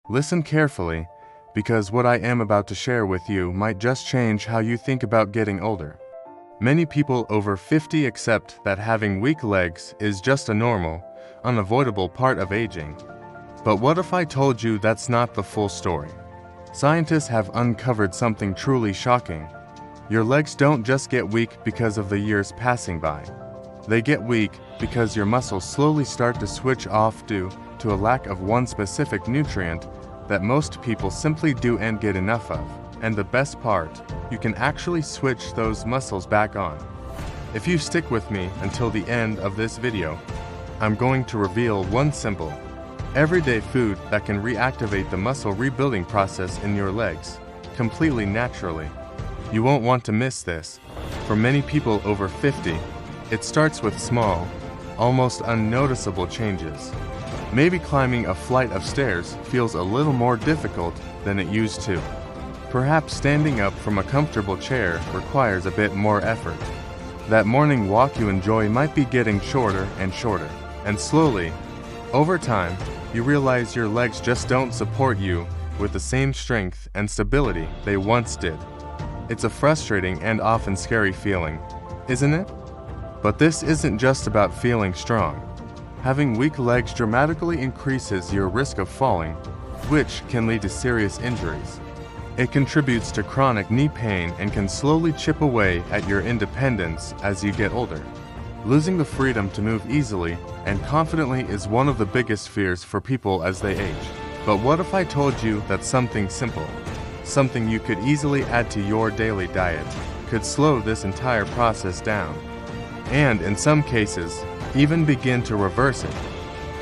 Listen carefully, because what I am about to share with you might just change how you think about getting older. Many people over 50 accept that having weak legs is just a normal, unavoidable part of aging. But what if I told you that's not the full story? Scientists have uncovered something truly shocking. Your legs don't just get weak because of the years passing by. They get weak because your muscles slowly start to switch off due to a lack of one specific nutrient that most people simply don't get enough of. And the best part, you can actually switch those muscles back on. If you stick with me until the end of this video, I'm going to reveal one simple, everyday food that can reactivate the muscle rebuilding process in your legs, completely naturally. You won't want to miss this. For many people over 50, it starts with small, almost unnoticeable changes. Maybe climbing a flight of stairs feels a little more difficult than it used to. Perhaps standing up from a comfortable chair requires a bit more effort. That morning walk you enjoy might be getting shorter and shorter, and slowly, over time, you realize your legs just don't support you with the same strength and stability they once did. It's a frustrating and often scary feeling, isn't it? But this isn't just about feeling strong. Having weak legs dramatically increases your risk of falling, which can lead to serious injuries. It contributes to chronic knee pain and can slowly chip away at your independence as you get older. Losing the freedom to move easily and confidently is one of the biggest fears for people as they age. But what if I told you that something simple, something you could easily add to your daily diet, could slow this entire process down, and in some cases, even begin to reverse it?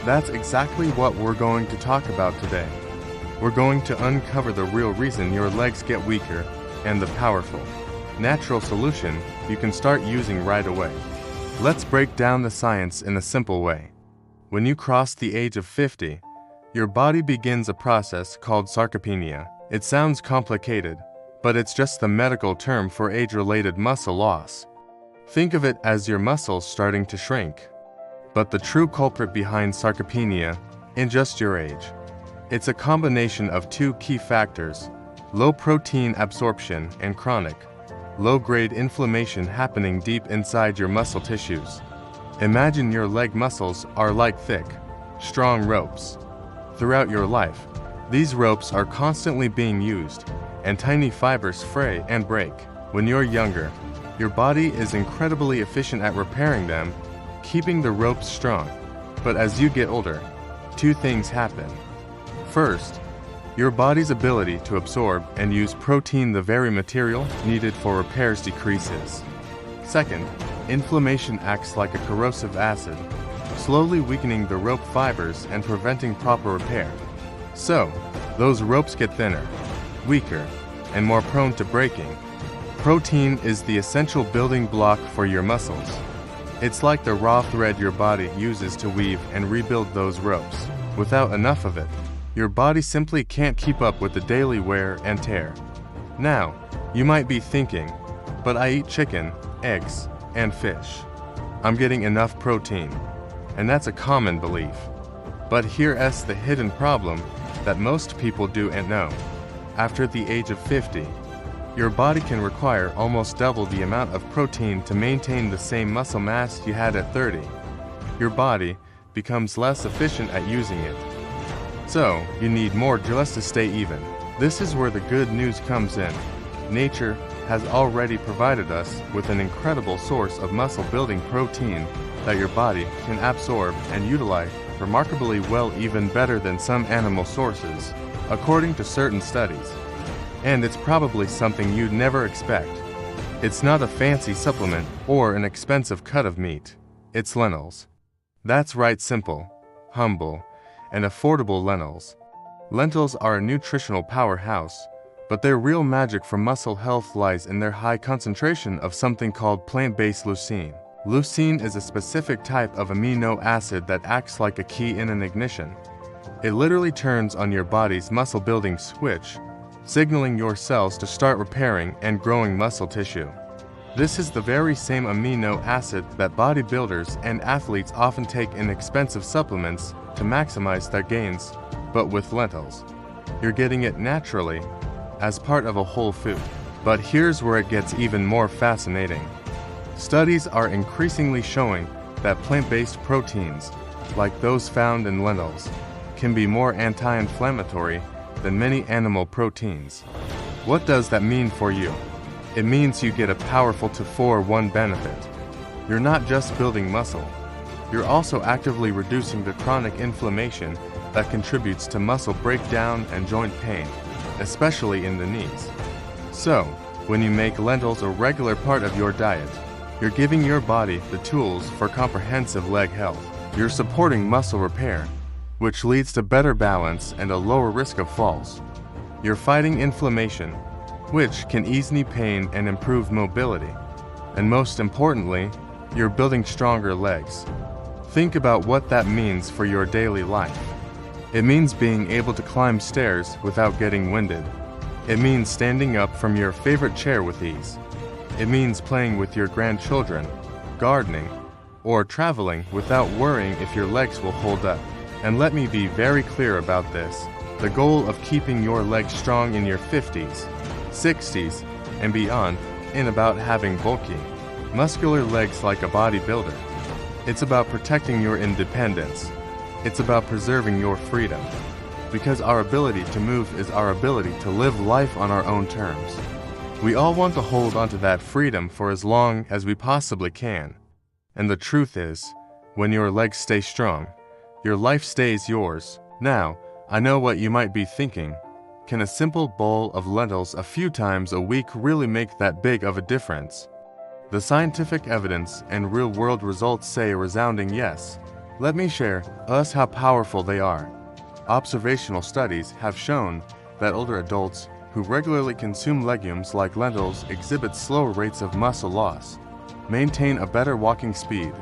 That's exactly what we're going to talk about today. We're going to uncover the real reason your legs get weaker and the powerful, natural solution you can start using right away. Let's break down the science in a simple way. When you cross the age of 50, your body begins a process called sarcopenia. It sounds complicated, but it's just the medical term for age-related muscle loss. Think of it as your muscles starting to shrink. But the true culprit behind sarcopenia isn't just your age. It's a combination of two key factors: low protein absorption and chronic, low-grade inflammation happening deep inside your muscle tissues. Imagine your leg muscles are like thick, strong ropes. Throughout your life, these ropes are constantly being used, and tiny fibers fray and break. When you're younger, your body is incredibly efficient at repairing them, keeping the ropes strong. But as you get older, two things happen. First, your body's ability to absorb and use protein, the very material needed for repairs, decreases. Second, inflammation acts like a corrosive acid, slowly weakening the rope fibers and preventing proper repair. So, those ropes get thinner, weaker, and more prone to breaking. Protein is the essential building block for your muscles. It's like the raw thread your body uses to weave and rebuild those ropes. Without enough of it, your body simply can't keep up with the daily wear and tear. Now, you might be thinking, but I eat chicken, eggs, and fish. I'm getting enough protein. And that's a common belief. But here's the hidden problem that most people don't know. After the age of 50, your body can require almost double the amount of protein to maintain the same muscle mass you had at 30. Your body becomes less efficient at using it. So, you need more just to stay even. This is where the good news comes in. Nature has already provided us with an incredible source of muscle-building protein that your body can absorb and utilize remarkably well, even better than some animal sources, according to certain studies. And it's probably something you'd never expect. It's not a fancy supplement or an expensive cut of meat. It's lentils. That's right, simple, humble, and affordable lentils. Lentils are a nutritional powerhouse, but their real magic for muscle health lies in their high concentration of something called plant-based leucine. Leucine is a specific type of amino acid that acts like a key in an ignition. It literally turns on your body's muscle-building switch, signaling your cells to start repairing and growing muscle tissue. This is the very same amino acid that bodybuilders and athletes often take in expensive supplements to maximize their gains, but with lentils, You're getting it naturally, as part of a whole food. But here's where it gets even more fascinating. Studies are increasingly showing that plant-based proteins, like those found in lentils, can be more anti-inflammatory than many animal proteins. What does that mean for you? It means you get a powerful 2-for-1 benefit. You're not just building muscle, you're also actively reducing the chronic inflammation that contributes to muscle breakdown and joint pain, especially in the knees. So, when you make lentils a regular part of your diet, you're giving your body the tools for comprehensive leg health. You're supporting muscle repair, which leads to better balance and a lower risk of falls. You're fighting inflammation, which can ease knee pain and improve mobility. And most importantly, you're building stronger legs. Think about what that means for your daily life. It means being able to climb stairs without getting winded. It means standing up from your favorite chair with ease. It means playing with your grandchildren, gardening, or traveling without worrying if your legs will hold up. And let me be very clear about this. The goal of keeping your legs strong in your 50s, 60s, and beyond isn't about having bulky, muscular legs like a bodybuilder. It's about protecting your independence. It's about preserving your freedom. Because our ability to move is our ability to live life on our own terms. We all want to hold onto that freedom for as long as we possibly can. And the truth is, when your legs stay strong, your life stays yours. Now, I know what you might be thinking. Can a simple bowl of lentils a few times a week really make that big of a difference? The scientific evidence and real-world results say a resounding yes. Let me share us how powerful they are. Observational studies have shown that older adults who regularly consume legumes like lentils exhibit slower rates of muscle loss, maintain a better walking speed,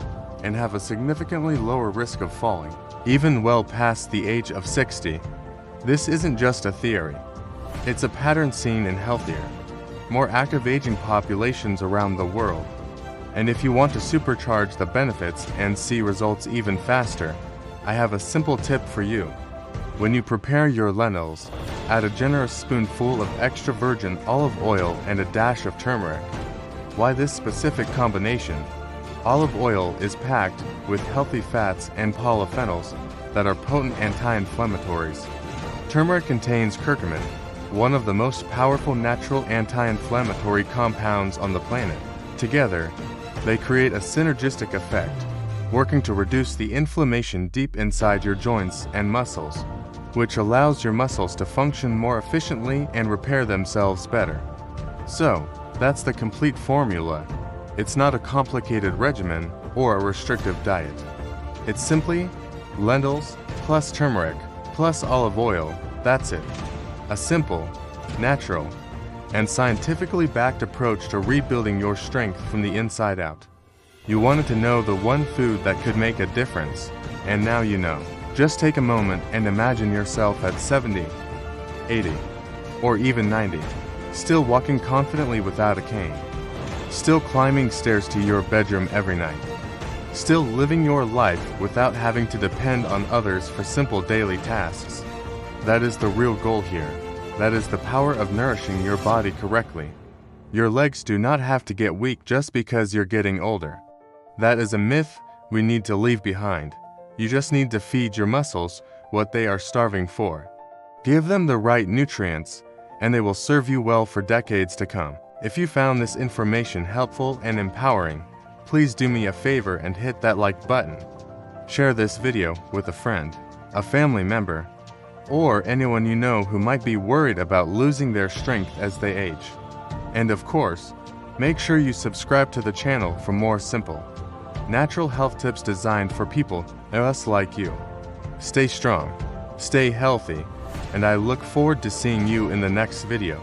and have a significantly lower risk of falling, even well past the age of 60. This isn't just a theory. It's a pattern seen in healthier, more active aging populations around the world. And if you want to supercharge the benefits and see results even faster, I have a simple tip for you. When you prepare your lentils, add a generous spoonful of extra virgin olive oil and a dash of turmeric. Why this specific combination? Olive oil is packed with healthy fats and polyphenols that are potent anti-inflammatories. Turmeric contains curcumin, one of the most powerful natural anti-inflammatory compounds on the planet. Together, they create a synergistic effect, working to reduce the inflammation deep inside your joints and muscles, which allows your muscles to function more efficiently and repair themselves better. So, that's the complete formula. It's not a complicated regimen or a restrictive diet. It's simply lentils plus turmeric plus olive oil. That's it. A simple, natural, and scientifically backed approach to rebuilding your strength from the inside out. You wanted to know the one food that could make a difference, and now you know. Just take a moment and imagine yourself at 70, 80, or even 90, still walking confidently without a cane, still climbing stairs to your bedroom every night, still living your life without having to depend on others for simple daily tasks. That is the real goal here. That is the power of nourishing your body correctly. Your legs do not have to get weak just because you're getting older. That is a myth we need to leave behind. You just need to feed your muscles what they are starving for. Give them the right nutrients, and they will serve you well for decades to come. If you found this information helpful and empowering, please do me a favor and hit that like button. Share this video with a friend, a family member, or anyone you know who might be worried about losing their strength as they age. And of course, make sure you subscribe to the channel for more simple, natural health tips designed for people just like you. Stay strong, stay healthy, and I look forward to seeing you in the next video.